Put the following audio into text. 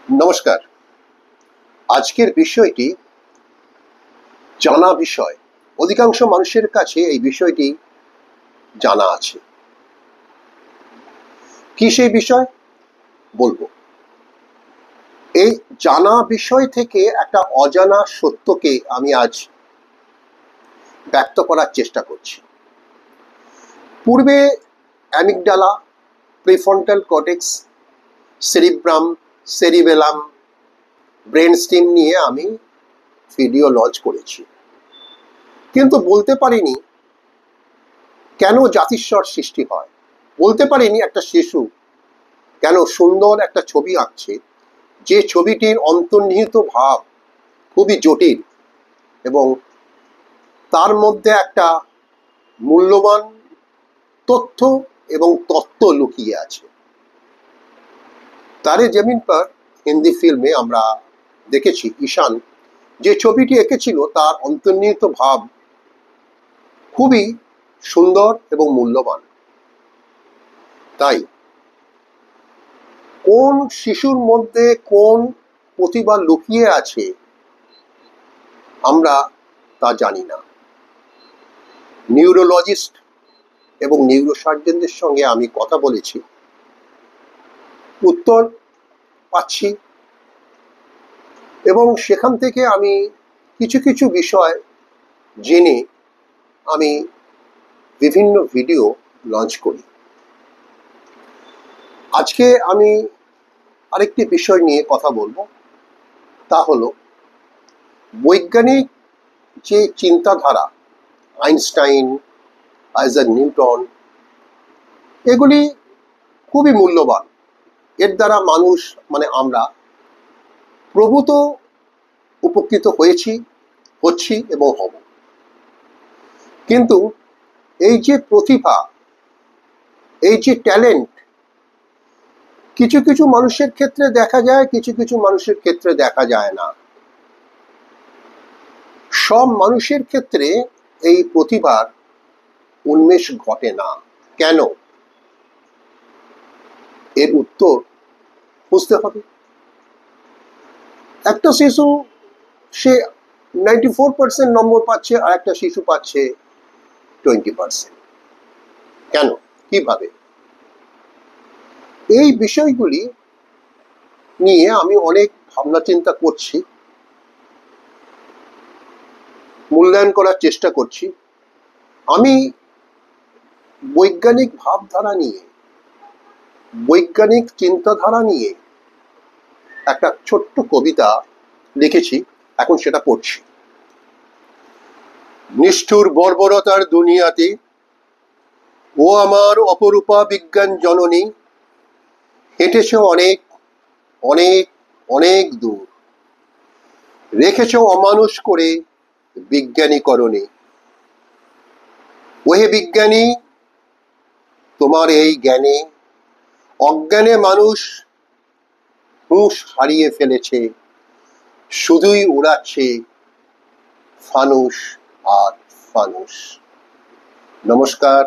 নমস্কার। আজকের বিষয়টি জানা বিষয়। অধিকাংশ মানুষের কাছে এই বিষয়টি জানা আছে। কি সেই বিষয় বলবো। এই জানা বিষয় থেকে একটা অজানা সত্যকে আমি আজ ব্যক্ত করার চেষ্টা করছি। পূর্বে amygdala, prefrontal cortex, cerebrum, cerebellum, brain steam নিয়ে আমি ভিডিও লঞ্চ করেছি, কিন্তু বলতে পারিনি কেন জাতিস্বর সৃষ্টি হয়। বলতে পারিনি একটা শিশু কেন সুন্দর একটা ছবি আঁকছে, যে ছবিটির অন্তর্নিহিত ভাব খুবই জটিল এবং তার মধ্যে একটা মূল্যবান তথ্য এবং তত্ত্ব লুকিয়ে আছে। তারে জমিন পর হিন্দি ফিল্মে আমরা দেখেছি ঈশান যে ছবিটি এঁকেছিল তার অন্তর্নিহিত ভাব খুবই সুন্দর এবং মূল্যবান। তাই কোন শিশুর মধ্যে কোন প্রতিভা লুকিয়ে আছে আমরা তা জানি না। নিউরোলজিস্ট এবং নিউরোসার্জনদের সঙ্গে আমি কথা বলেছি, উত্তর পাচ্ছি এবং সেখান থেকে আমি কিছু কিছু বিষয় জেনে আমি বিভিন্ন ভিডিও লঞ্চ করি। আজকে আমি আরেকটি বিষয় নিয়ে কথা বলবো, তা হলো বৈজ্ঞানিক যে চিন্তাধারা, আইনস্টাইন, আইজাক নিউটন, এগুলি খুবই মূল্যবান। এর দ্বারা মানুষ আমরা প্রভূত উপকৃত হয়েছি, হচ্ছি এবং হব। কিন্তু এই যে প্রতিভা, এই যে ট্যালেন্ট, কিছু কিছু মানুষের ক্ষেত্রে দেখা যায়, কিছু কিছু মানুষের ক্ষেত্রে দেখা যায় না। সব মানুষের ক্ষেত্রে এই প্রতিভার উন্মেষ ঘটে না। কেন? এর উত্তর বুঝতে হবে। একটা শিশু সে 94% নম্বর পাচ্ছে, আর একটা শিশু পাচ্ছে 20%। কেন? কিভাবে? এই বিষয়গুলি নিয়ে আমি অনেক ভাবনা চিন্তা করছি, মূল্যায়ন করার চেষ্টা করছি। আমি বৈজ্ঞানিক ভাবধারা নিয়ে, বৈজ্ঞানিক চিন্তাধারা নিয়ে একটা ছোট্ট কবিতা লিখেছি, এখন সেটা পড়ছি। নিষ্ঠুর বর্বরতার দুনিয়াতে ও আমার অপরূপা বিজ্ঞান জননী, হেঁটেছ অনেক অনেক অনেক দূর, রেখেছ অমানুষ করে বিজ্ঞানীকরণে। ওহে বিজ্ঞানী, তোমার এই জ্ঞানে অজ্ঞানে মানুষ হুঁশ হারিয়ে ফেলেছে, শুধুই উড়াচ্ছে ফানুস আর ফানুস। নমস্কার।